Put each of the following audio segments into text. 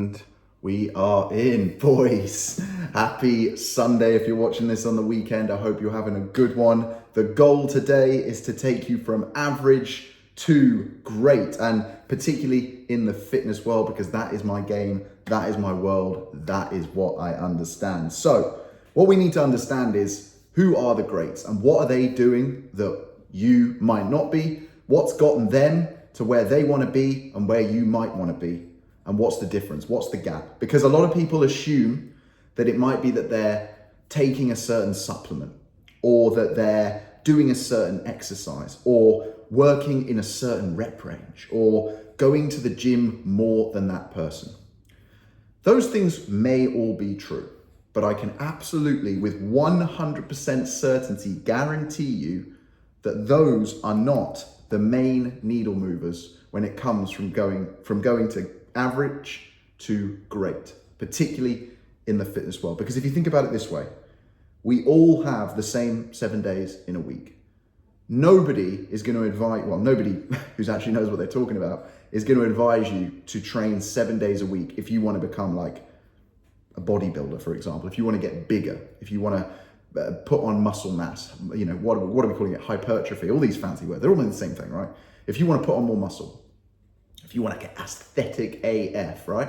And we are in, boys. Happy Sunday. If you're watching this on the weekend, I hope you're having a good one. The goal today is to take you from average to great, and particularly in the fitness world, because that is my game, that is my world, that is what I understand. So what we need to understand is, who are the greats and what are they doing that you might not be? What's gotten them to where they want to be and where you might want to be? And what's the difference? What's the gap? Because a lot of people assume that it might be that they're taking a certain supplement, or that they're doing a certain exercise, or working in a certain rep range, or going to the gym more than that person. Those things may all be true, but I can absolutely, with 100% certainty, guarantee you that those are not the main needle movers when it comes from going to average to great, particularly in the fitness world. Because if you think about it this way, we all have the same 7 days in a week. Nobody is going to advise, well, nobody who actually knows what they're talking about is going to advise you to train 7 days a week if you want to become like a bodybuilder, for example, if you want to get bigger, if you want to put on muscle mass, you know, what are we calling it? Hypertrophy, all these fancy words, they're all in the same thing, right? If you want to put on more muscle, if you want to get aesthetic AF, right?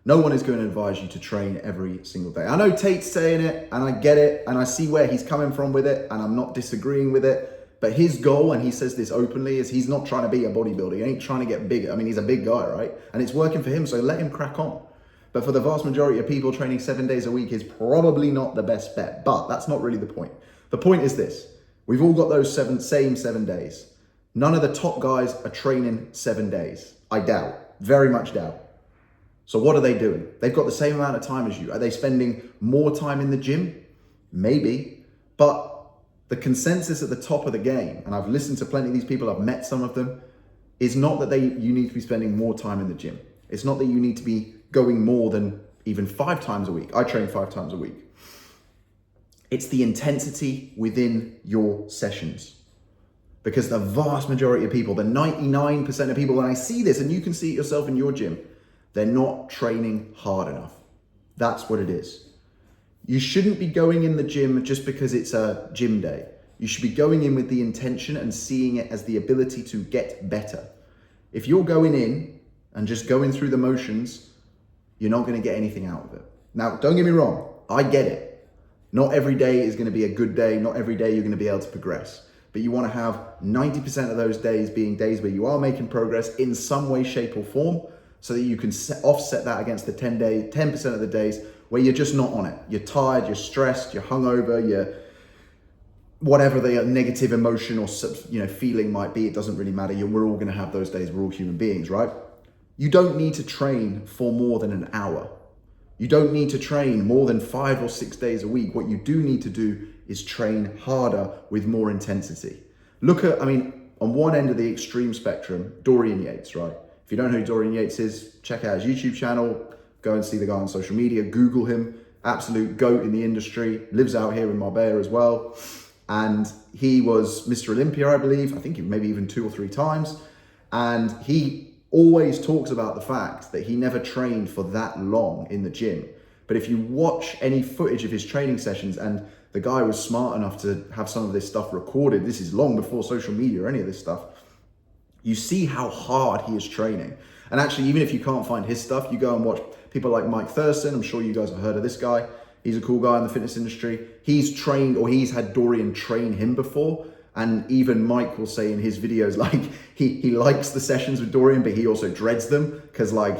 No one is going to advise you to train every single day. I know Tate's saying it, and I get it, and I see where he's coming from with it, and I'm not disagreeing with it. But his goal, and he says this openly, is he's not trying to be a bodybuilder. He ain't trying to get bigger. I mean, he's a big guy, right? And it's working for him, so let him crack on. But for the vast majority of people, training 7 days a week is probably not the best bet. But that's not really the point. The point is this. We've all got those same 7 days. None of the top guys are training 7 days. I doubt, very much doubt. So what are they doing? They've got the same amount of time as you. Are they spending more time in the gym? Maybe. But the consensus at the top of the game, and I've listened to plenty of these people, I've met some of them, is not that you need to be spending more time in the gym. It's not that you need to be going more than even 5 times a week. I train 5 times a week. It's the intensity within your sessions. Because the vast majority of people, the 99% of people, when I see this, and you can see it yourself in your gym, they're not training hard enough. That's what it is. You shouldn't be going in the gym just because it's a gym day. You should be going in with the intention and seeing it as the ability to get better. If you're going in and just going through the motions, you're not going to get anything out of it. Now, don't get me wrong. I get it. Not every day is going to be a good day. Not every day you're going to be able to progress. But you want to have 90% of those days being days where you are making progress in some way, shape, or form, so that you can offset that against the 10% of the days where you're just not on it. You're tired, you're stressed, you're hungover, you're whatever the negative emotion or feeling might be. It doesn't really matter. We're all going to have those days. We're all human beings, right? You don't need to train for more than an hour. You don't need to train more than 5 or 6 days a week. What you do need to do is train harder with more intensity. Look at, on one end of the extreme spectrum, Dorian Yates, right? If you don't know who Dorian Yates is, check out his YouTube channel, go and see the guy on social media, Google him, absolute GOAT in the industry, lives out here in Marbella as well. And he was Mr. Olympia, I believe. I think maybe even 2 or 3 times. And he always talks about the fact that he never trained for that long in the gym. But if you watch any footage of his training sessions, and the guy was smart enough to have some of this stuff recorded, this is long before social media or any of this stuff, you see how hard he is training. And actually, even if you can't find his stuff, you go and watch people like Mike Thurston. I'm sure you guys have heard of this guy. He's a cool guy in the fitness industry. He's trained, or he's had Dorian train him before. And even Mike will say in his videos, like, he likes the sessions with Dorian, but he also dreads them because, like,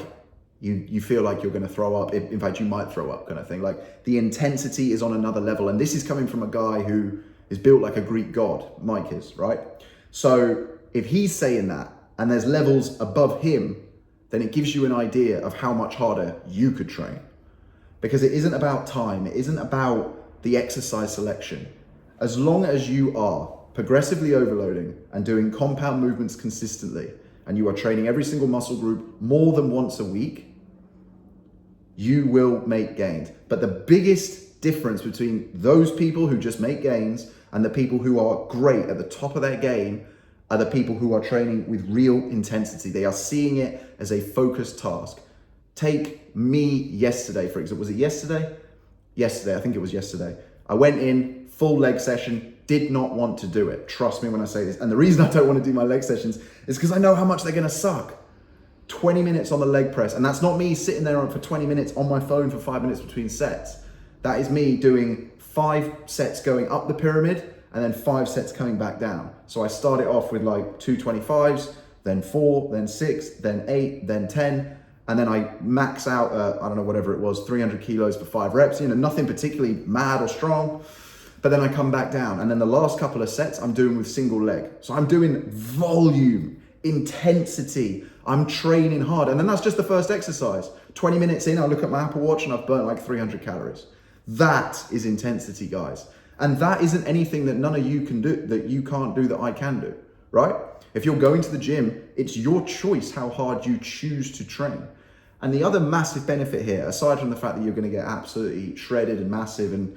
you feel like you're going to throw up. In fact, you might throw up, kind of thing. Like, the intensity is on another level. And this is coming from a guy who is built like a Greek god. Mike is, right? So if he's saying that and there's levels above him, then it gives you an idea of how much harder you could train. Because it isn't about time. It isn't about the exercise selection. As long as you are progressively overloading and doing compound movements consistently, and you are training every single muscle group more than once a week, you will make gains. But the biggest difference between those people who just make gains and the people who are great at the top of their game are the people who are training with real intensity. They are seeing it as a focused task. Take me yesterday, for example. Was it yesterday? Yesterday, I think it was yesterday. I went in, full leg session, did not want to do it. Trust me when I say this. And the reason I don't want to do my leg sessions is because I know how much they're gonna suck. 20 minutes on the leg press. And that's not me sitting there for 20 minutes on my phone for 5 minutes between sets. That is me doing 5 sets going up the pyramid and then 5 sets coming back down. So I started off with like 2 25s, then 4, then 6, then 8, then 10. And then I max out, I don't know, whatever it was, 300 kilos for 5 reps, nothing particularly mad or strong. But then I come back down. And then the last couple of sets I'm doing with single leg. So I'm doing volume, intensity. I'm training hard. And then that's just the first exercise. 20 minutes in, I look at my Apple Watch and I've burnt like 300 calories. That is intensity, guys. And that isn't anything that none of you can do, that you can't do, that I can do, right? If you're going to the gym, it's your choice how hard you choose to train. And the other massive benefit here, aside from the fact that you're going to get absolutely shredded and massive and,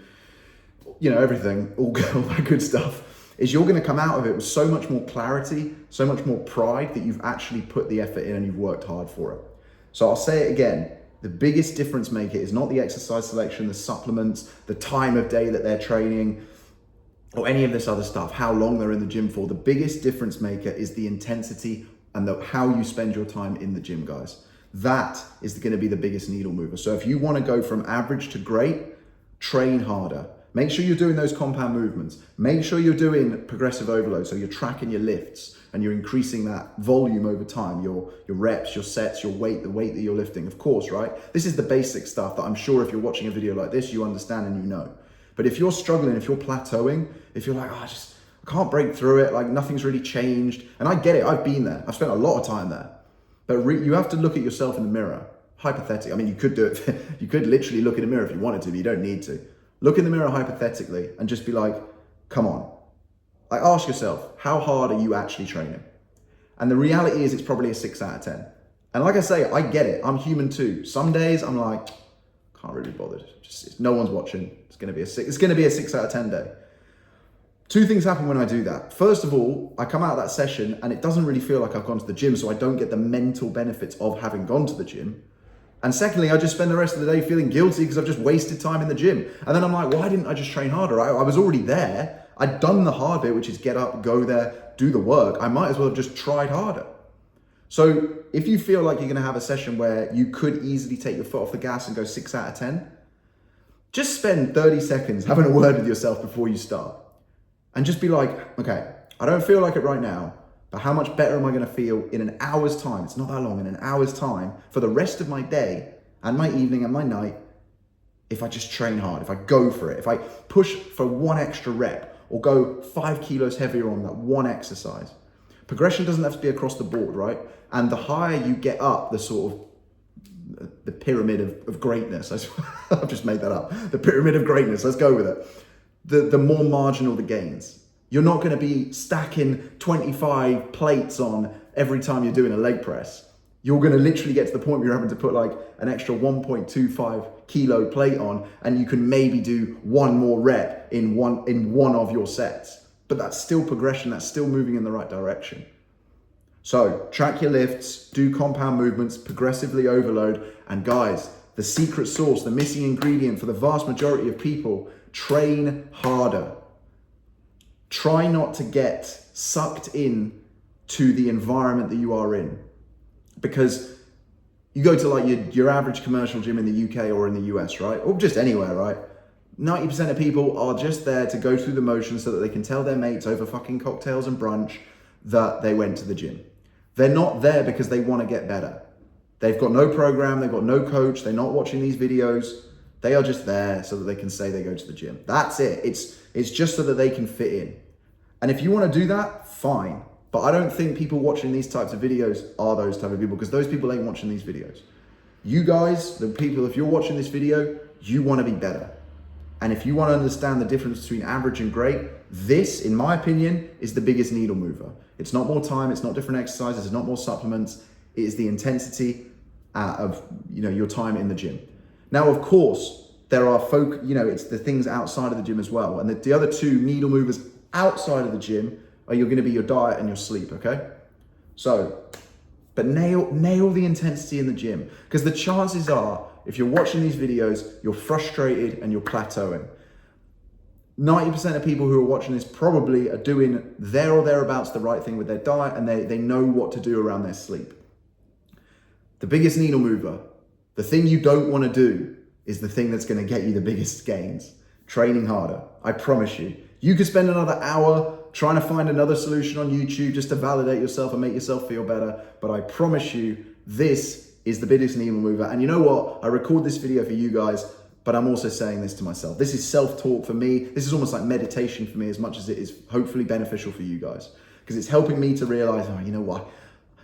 everything, all that good stuff, is you're going to come out of it with so much more clarity, so much more pride that you've actually put the effort in and you've worked hard for it. So I'll say it again. The biggest difference maker is not the exercise selection, the supplements, the time of day that they're training, or any of this other stuff, how long they're in the gym for. The biggest difference maker is the intensity and how you spend your time in the gym, guys. That is going to be the biggest needle mover. So if you want to go from average to great, train harder. Make sure you're doing those compound movements. Make sure you're doing progressive overload. So you're tracking your lifts and you're increasing that volume over time, your reps, your sets, your weight, the weight that you're lifting, of course, right? This is the basic stuff that I'm sure if you're watching a video like this, you understand and you know. But if you're struggling, if you're plateauing, if you're like, I can't break through it, like nothing's really changed. And I get it, I've been there. I've spent a lot of time there. But you have to look at yourself in the mirror, hypothetically. I mean, you could do it. You could literally look in the mirror if you wanted to, but you don't need to. Look in the mirror hypothetically and just be like, come on. Like, ask yourself, how hard are you actually training? And the reality is it's probably a 6 out of 10. And like I say, I get it. I'm human too. Some days I'm like, can't really be bothered. No one's watching. It's going to be a 6. It's going to be a 6 out of 10 day. 2 things happen when I do that. First of all, I come out of that session and it doesn't really feel like I've gone to the gym, so I don't get the mental benefits of having gone to the gym. And secondly, I just spend the rest of the day feeling guilty because I've just wasted time in the gym. And then I'm like, why didn't I just train harder? I was already there. I'd done the hard bit, which is get up, go there, do the work. I might as well have just tried harder. So if you feel like you're going to have a session where you could easily take your foot off the gas and go 6 out of 10, just spend 30 seconds having a word with yourself before you start. And just be like, okay, I don't feel like it right now, but how much better am I going to feel in an hour's time? It's not that long, in an hour's time for the rest of my day and my evening and my night if I just train hard, if I go for it, if I push for 1 extra rep or go 5 kilos heavier on that 1 exercise. Progression doesn't have to be across the board, right? And the higher you get up the sort of the pyramid of greatness, I've just made that up, the pyramid of greatness, let's go with it. The more marginal the gains. You're not going to be stacking 25 plates on every time you're doing a leg press. You're going to literally get to the point where you're having to put like an extra 1.25 kilo plate on, and you can maybe do 1 more rep in one of your sets. But that's still progression. That's still moving in the right direction. So track your lifts, do compound movements, progressively overload. And guys, the secret sauce, the missing ingredient for the vast majority of people, train harder. Try not to get sucked in to the environment that you are in. Because you go to like your average commercial gym in the UK or in the US, right? Or just anywhere, right? 90% of people are just there to go through the motions so that they can tell their mates over fucking cocktails and brunch that they went to the gym. They're not there because they want to get better. They've got no program, they've got no coach, they're not watching these videos. They are just there so that they can say they go to the gym. That's it. It's just so that they can fit in. And if you want to do that, fine. But I don't think people watching these types of videos are those type of people, because those people ain't watching these videos. You guys, the people, if you're watching this video, you want to be better. And if you want to understand the difference between average and great, this, in my opinion, is the biggest needle mover. It's not more time, it's not different exercises, it's not more supplements. It is the intensity of your time in the gym. Now, of course, there are it's the things outside of the gym as well. And the other 2 needle movers outside of the gym are going to be your diet and your sleep, okay? So, but nail the intensity in the gym, because the chances are If you're watching these videos, you're frustrated and you're plateauing. 90% of people who are watching this probably are doing there or thereabouts the right thing with their diet, and they know what to do around their sleep. The biggest needle mover, the thing you don't want to do, is the thing that's going to get you the biggest gains. Training harder. I promise you. You could spend another hour trying to find another solution on YouTube just to validate yourself and make yourself feel better. But I promise you, this is the biggest needle mover. And you know what? I record this video for you guys, but I'm also saying this to myself. This is self-talk for me. This is almost like meditation for me as much as it is hopefully beneficial for you guys. Because it's helping me to realize, oh, you know what?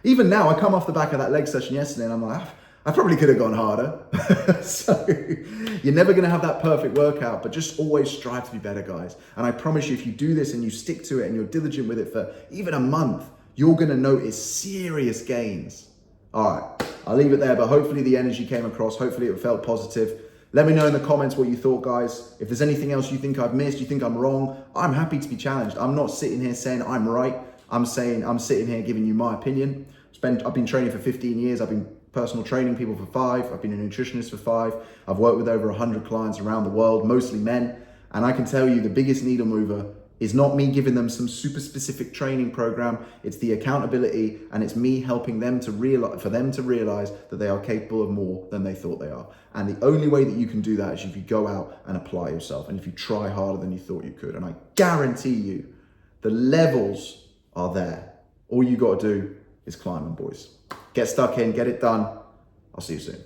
Even now, I come off the back of that leg session yesterday and I'm like, I probably could have gone harder. So you're never gonna have that perfect workout, but just always strive to be better, guys. And I promise you, if you do this and you stick to it and you're diligent with it for even a month, you're gonna notice serious gains. All right, I'll leave it there, but hopefully the energy came across. Hopefully it felt positive. Let me know in the comments what you thought, guys. If there's anything else you think I've missed, you think I'm wrong, I'm happy to be challenged. I'm not sitting here saying I'm right. I'm sitting here giving you my opinion. I've been training for 15 years. I've been personal training people for 5. I've been a nutritionist for 5. I've worked with over 100 clients around the world, mostly men. And I can tell you the biggest needle mover is not me giving them some super specific training program. It's the accountability, and it's me helping them to realize that they are capable of more than they thought they are. And the only way that you can do that is if you go out and apply yourself, and if you try harder than you thought you could. And I guarantee you, the levels are there. All you got to do is climb them, boys. Get stuck in, get it done. I'll see you soon.